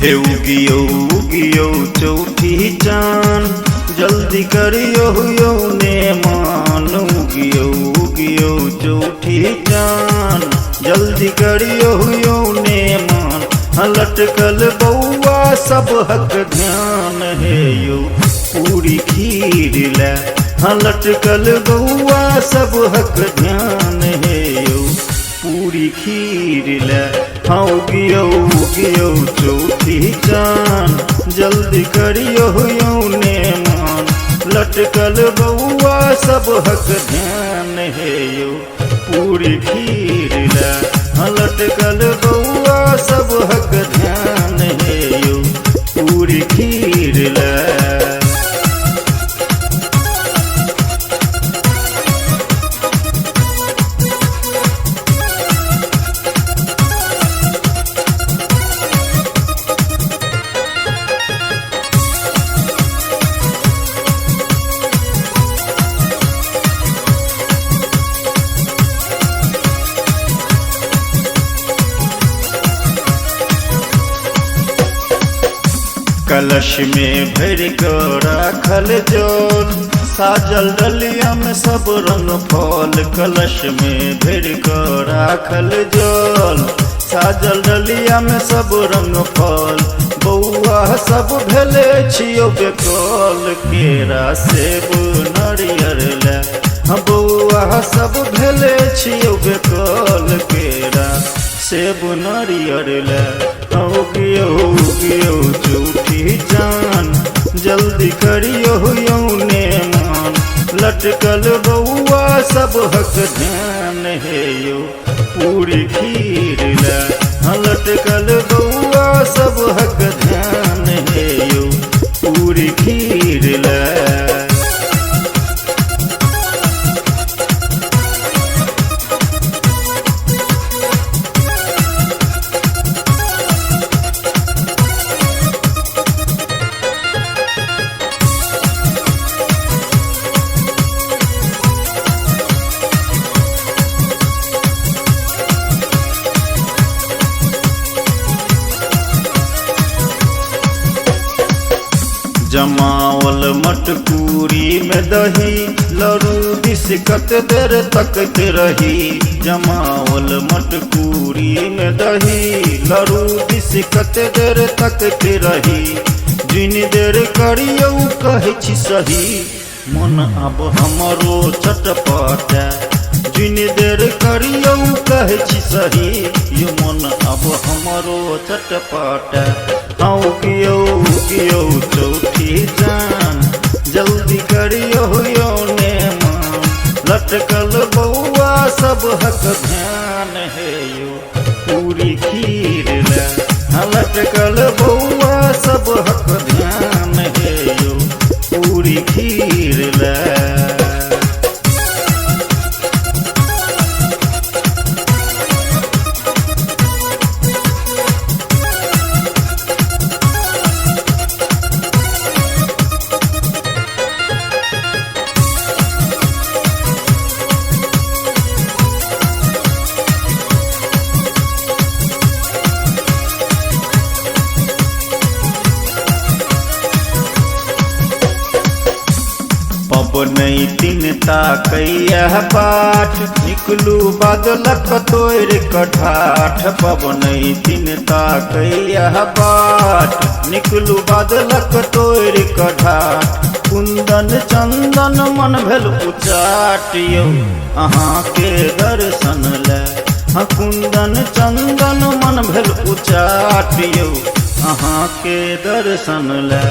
हे उगियो उगियो चौठी चान, जल्दी करियो यो ने मान। उगियो उगियो चौठी चान, जल्दी करियो यो ने मान। लटकल बउआ सब हक ध्यान है यो पूरी खीर ला। लटकल बउआ सब हक ध्यान है यो पूरी खीर ला। उगियो उगियो चौठी चान, जल्दी करियो यो ने मान। लटकल बउआ सब हक ध्यान है यो पूरी खीर ला। लटकल बउआ सब हक ध्यान है यो पूरी खीर ला। कलश में भर के राखल जल, साजल डलिया में सब रंग फल। कलश में भर के राखल जल, साजल डलिया में सब रंग फल। बउआ सब भेले छियो बेकल, केरा सेब नारियर ला। बउआ सब भेले छियो बेकल, केरा सेब नारियर ला। उगियो उगियो चौठी चान, जल्दी करियो यो ने मान। लटकल बउआ सब हक ध्यान है यो पूरी खीर ला। लटकल बउआ सब हक ध्यान है यो पूरी खीर ला। जमावल मटकूरी में दही, लरू बिस्कत देर तकत रही। जमावल मटकूरी में दही, लरू बिस्कत देर तकत रही। जिन देर करियो कहै छी सही, मन अब हमरो चटपटा। जिन देर करियो कहै छी सही, यो मन अब हमरो चटपटा। उगियो उगियो चौठी चान, जल्दी करियो यो ने मान। लटकल बउआ सब हक ध्यान है यो पूरी खीर ला। लटकल बउआ सब हक ध्यान है यो पूरी खीर ला। पबनई तीन ताकैया बाट, निकलू बादलक तोड़ कठाठ। पबनई तीन ताकैया बाट, निकलू बादलक तोड़ कठाठ। कुंदन चंदन मन भेल उचाट यो अहाँ के दर्शन ला। कुंदन चंदन मन भेल उचाट यो अहाँ के दर्शन ला।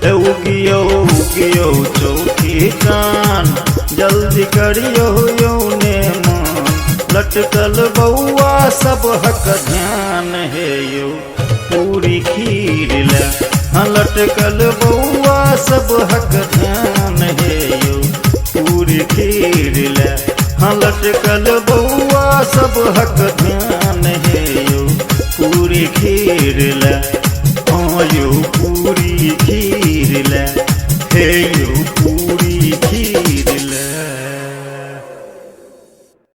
उगियो उगियो चौठी चान, जल्दी करियो यो ने मान। लटकल बउआ सब हक ध्यान है यो पूरी खीर ला। लटकल बउआ सब हक ध्यान है यो पूरी खीर ला। लटकल बउआ सब हक ध्यान है यो पूरी खीर ला। यो पूरी खीर ला, हे यो